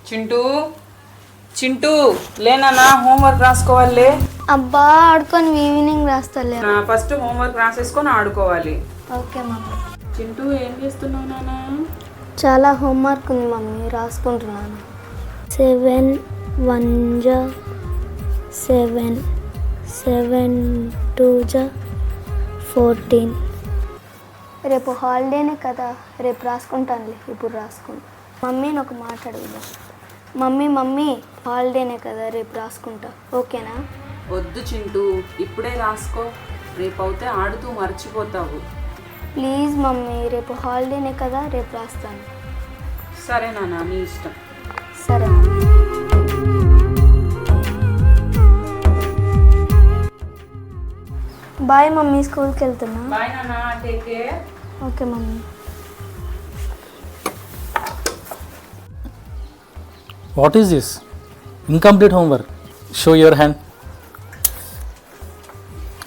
చింటూ చింటూ లేనా హోంవర్క్ రాసుకోవాలి. అబ్బా ఆడుకొని ఈవినింగ్ రాస్తలే. ఫస్ట్ హోంవర్క్ రాసేసుకొని ఆడుకోవాలి. Okay mummy. చింటూ ఏం చేస్తున్నావు నాన్న? చాలా హోంవర్క్ ఉంది మమ్మీ, రాసుకుంటున్నాను. 7 1 జా 7 7 2 జా 14. రేపు హాలిడేనే కదా, రేపు రాసుకుంటానులే, ఇప్పుడు రాసుకుంటా. మమ్మీని ఒక మాట అడుగుదా. మమ్మీ హాలిడేనే కదా, రేపు రాసుకుంటా, ఓకేనా? వద్దు చింటూ, ఇప్పుడే రాసుకో, రేపు అవుతే ఆడుతూ మర్చిపోతావు. ప్లీజ్ మమ్మీ, రేపు హాలిడేనే కదా, రేపు రాస్తాను. సరే నాన్న, నీ ఇష్టం. సరే. బాయ్ మమ్మీ, స్కూల్కి వెళ్తున్నా. బాయ్ నాన్న, take care. Okay mummy. What is this? Incomplete homework. Show your hand.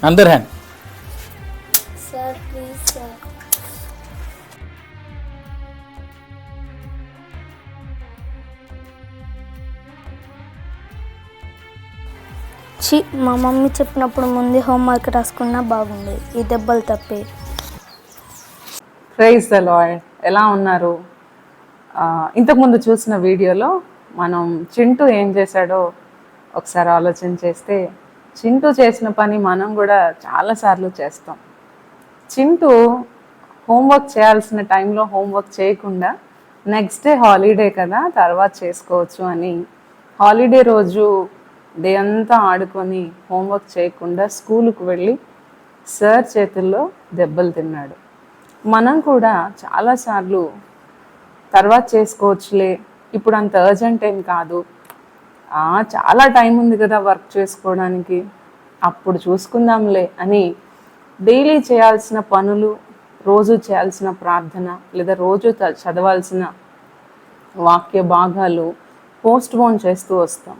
Other hand. Sir please sir. మా మమ్మీ చెప్పినప్పుడు ముందే హోంవర్క్ రాసుకున్నా బాగుండేది, ఈ దెబ్బలు తప్పే. Praise the lord. ఎలా ఉన్నారు? ఇంతకుముందు చూసిన వీడియోలో మనం చింటూ ఏం చేశాడో ఒకసారి ఆలోచన చేస్తే, చింటూ చేసిన పని మనం కూడా చాలాసార్లు చేస్తాం. చింటూ హోంవర్క్ చేయాల్సిన టైంలో హోంవర్క్ చేయకుండా నెక్స్ట్ డే హాలిడే కదా తర్వాత చేసుకోవచ్చు అని హాలిడే రోజు డే అంతా ఆడుకొని హోంవర్క్ చేయకుండా స్కూలుకు వెళ్ళి సార్ చేతుల్లో దెబ్బలు తిన్నాడు. మనం కూడా చాలాసార్లు తర్వాత చేసుకోవచ్చులే, ఇప్పుడు అంత అర్జెంట్ ఏం కాదు, చాలా టైం ఉంది కదా వర్క్ చేసుకోవడానికి, అప్పుడు చూసుకుందాంలే అని డైలీ చేయాల్సిన పనులు, రోజు చేయాల్సిన ప్రార్థన లేదా రోజు చదవాల్సిన వాక్య భాగాలు పోస్ట్పోన్ చేస్తూ వస్తాం.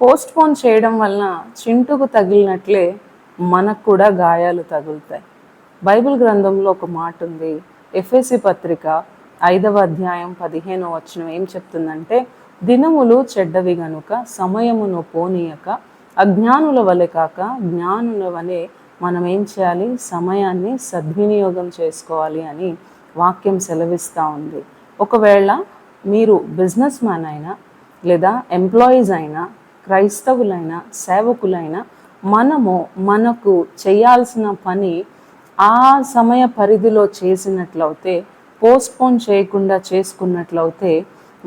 పోస్ట్పోన్ చేయడం వలన చింటుకు తగిలినట్లే మనకు కూడా గాయాలు తగులుతాయి. బైబిల్ గ్రంథంలో ఒక మాట ఉంది, ఎఫెసీ పత్రిక 5వ అధ్యాయం 15వ వచనం ఏం చెప్తుందంటే, దినములు చెడ్డవి గనుక సమయమును పోనీయక అజ్ఞానుల వలె కాక జ్ఞానుల వలె మనం ఏం చేయాలి, సమయాన్ని సద్వినియోగం చేసుకోవాలి అని వాక్యం సెలవిస్తూ ఉంది. ఒకవేళ మీరు బిజినెస్ మ్యాన్ అయినా లేదా ఎంప్లాయీస్ అయినా క్రైస్తవులైనా సేవకులైనా మనకు చేయాల్సిన పని ఆ సమయ పరిధిలో చేసినట్లయితే, పోస్ట్పోన్ చేయకుండా చేసుకున్నట్లయితే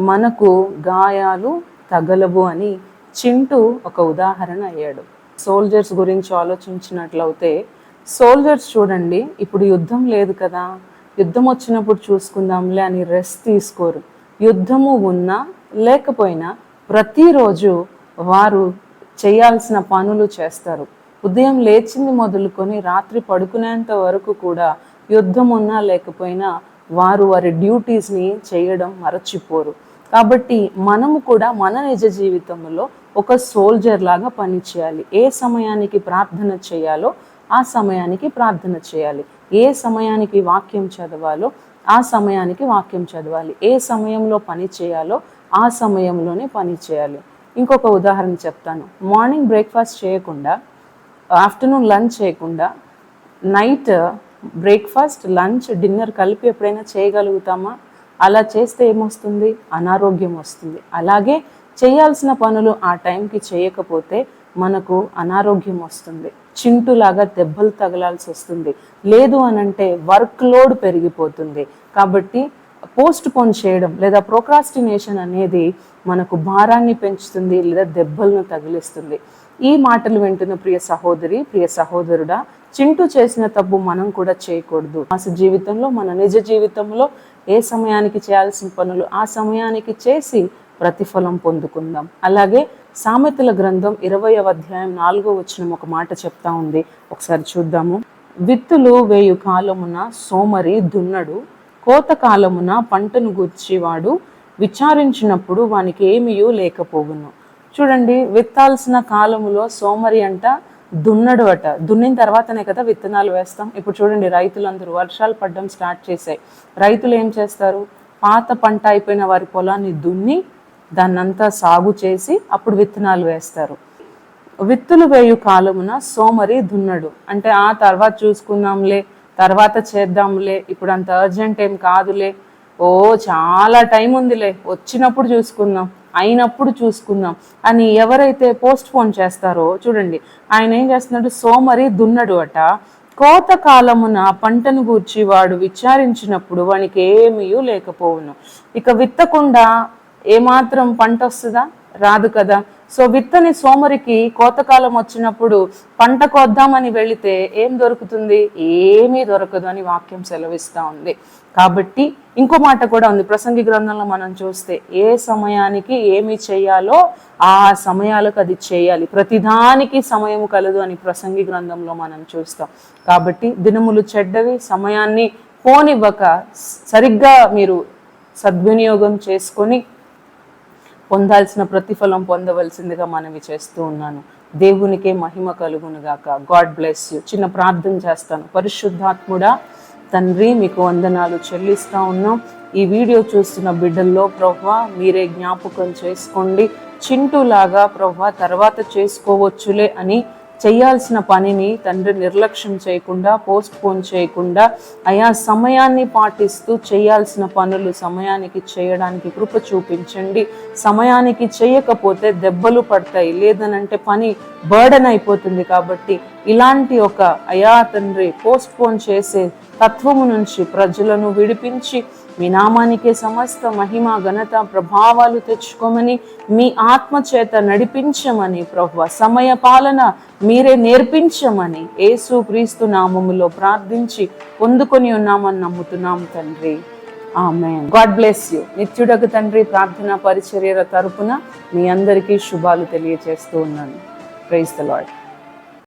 మనకు గాయాలు తగలవు అని చింటూ ఒక ఉదాహరణ అయ్యాడు. సోల్జర్స్ గురించి ఆలోచించినట్లయితే, సోల్జర్స్ చూడండి, ఇప్పుడు యుద్ధం లేదు కదా, యుద్ధం వచ్చినప్పుడు చూసుకుందాంలే అని రెస్ట్ తీసుకోరు. యుద్ధము ఉన్నా లేకపోయినా ప్రతిరోజు వారు చేయాల్సిన పనులు చేస్తారు. ఉదయం లేచింది మొదలుకొని రాత్రి పడుకునేంత వరకు కూడా యుద్ధం ఉన్నా లేకపోయినా వారి డ్యూటీస్ని చేయడం మరచిపోరు. కాబట్టి మనము కూడా మన నిజ జీవితంలో ఒక సోల్జర్ లాగా పనిచేయాలి. ఏ సమయానికి ప్రార్థన చేయాలో ఆ సమయానికి ప్రార్థన చేయాలి, ఏ సమయానికి వాక్యం చదవాలో ఆ సమయానికి వాక్యం చదవాలి, ఏ సమయంలో పని చేయాలో ఆ సమయంలోనే పని చేయాలి. ఇంకొక ఉదాహరణ చెప్తాను. మార్నింగ్ బ్రేక్ఫాస్ట్ చేయకుండా, ఆఫ్టర్నూన్ లంచ్ చేయకుండా, నైట్ బ్రేక్ఫాస్ట్ లంచ్ డిన్నర్ కలిపి ఎప్పుడైనా చేయగలుగుతామా? అలా చేస్తే ఏమొస్తుంది? అనారోగ్యం వస్తుంది. అలాగే చేయాల్సిన పనులు ఆ టైంకి చేయకపోతే మనకు అనారోగ్యం వస్తుంది, చింటులాగా దెబ్బలు తగలాల్సి వస్తుంది. లేదు అనంటే వర్క్ లోడ్ పెరిగిపోతుంది. కాబట్టి పోస్ట్ పోన్ చేయడం లేదా ప్రోక్రాస్టినేషన్ అనేది మనకు భారాన్ని పెంచుతుంది లేదా దెబ్బలను తగిలిస్తుంది. ఈ మాటలు వింటున్న ప్రియ సహోదరి, ప్రియ సహోదరుడా, చింటూ చేసిన తప్పు మనం కూడా చేయకూడదు. మాస జీవితంలో, మన నిజ జీవితంలో ఏ సమయానికి చేయాల్సిన పనులు ఆ సమయానికి చేసి ప్రతిఫలం పొందుకుందాం. అలాగే సామెతల గ్రంథం 20వ అధ్యాయం 4వ వచనం ఒక మాట చెప్తా ఉంది, ఒకసారి చూద్దాము. విత్తులు వేయు కాలమున సోమరి దున్నడు, కోత కాలమున పంటను గూర్చివాడు విచారించినప్పుడు వానికి ఏమీయూ లేకపోవును. చూడండి, విత్తాల్సిన కాలములో సోమరి అంట దున్నడు అట. దున్నిన తర్వాతనే కదా విత్తనాలు వేస్తాం. ఇప్పుడు చూడండి, రైతులందరూ వర్షాలు పడడం స్టార్ట్ చేశాయి. రైతులు ఏం చేస్తారు? పాత పంట అయిపోయిన వారి పొలాన్ని దున్ని దాన్నంతా సాగు చేసి అప్పుడు విత్తనాలు వేస్తారు. విత్తులు వేయు కాలమున సోమరి దున్నడు. అంటే ఆ తర్వాత చూసుకుందాంలే, తర్వాత చేద్దాంలే, ఇప్పుడు అంత అర్జెంట్ ఏం కాదులే, చాలా టైం ఉందిలే, వచ్చినప్పుడు చూసుకుందాం, అయినప్పుడు చూసుకుందాం అని ఎవరైతే పోస్ట్ పోన్ చేస్తారో చూడండి, ఆయన ఏం చేస్తున్నాడు, సోమరి దున్నడు అట. కోత కాలమున పంటను గూర్చి వాడు విచారించినప్పుడు వానికి ఏమీ లేకపోవును. ఇక విత్తకుండా ఏమాత్రం పంట వస్తుందా? రాదు కదా. సో విత్తని సోమరికి కోతకాలం వచ్చినప్పుడు పంట కోద్దామని వెళితే ఏం దొరుకుతుంది? ఏమీ దొరకదు అని వాక్యం సెలవిస్తూ ఉంది. కాబట్టి ఇంకో మాట కూడా ఉంది ప్రసంగి గ్రంథంలో మనం చూస్తే, ఏ సమయానికి ఏమి చేయాలో ఆ సమయాలకు అది చేయాలి, ప్రతిదానికి సమయం కలదు అని ప్రసంగి గ్రంథంలో మనం చూస్తాం. కాబట్టి దినములు చెడ్డవి, సమయాన్ని పోనివ్వక సరిగ్గా మీరు సద్వినియోగం చేసుకొని పొందాల్సిన ప్రతిఫలం పొందవలసిందిగా మనవి చేస్తూ ఉన్నాను. దేవునికే మహిమ కలుగును గాక. God bless you. చిన్న ప్రార్థన చేస్తాను. పరిశుద్ధాత్ముడా తండ్రి, మీకు వందనాలు చెల్లిస్తూ ఉన్నాం. ఈ వీడియో చూస్తున్న బిడ్డల్లో ప్రభువా మీరే జ్ఞాపకం చేసుకోండి. చింటూలాగా ప్రభువా తర్వాత చేసుకోవచ్చులే అని చేయాల్సిన పనిని తండ్రి నిర్లక్ష్యం చేయకుండా, పోస్ట్ పోన్ చేయకుండా, ఆయా సమయాన్ని పాటిస్తూ చేయాల్సిన పనులు సమయానికి చేయడానికి కృప చూపించండి. సమయానికి చేయకపోతే దెబ్బలు పడతాయి, లేదనంటే పని బర్డెన్ అయిపోతుంది. కాబట్టి ఇలాంటి ఒక అయా తండ్రి పోస్ట్ పోన్ చేసే తత్వము నుంచి ప్రజలను విడిపించి మీ నామానికే సమస్త మహిమ, ఘనత, ప్రభావాలు తెచ్చుకోమని, మీ ఆత్మ చేత నడిపించమని ప్రభువా, సమయ పాలన మీరే నేర్పించమని యేసు క్రీస్తు నామములో ప్రార్థించి పొందుకొని ఉన్నామని నమ్ముతున్నాం తండ్రి. ఆమేన్. God bless you. నిత్యుడకు తండ్రి ప్రార్థన పరిచర్యల తరపున మీ అందరికీ శుభాలు తెలియజేస్తూ ఉన్నాను. Praise the lord.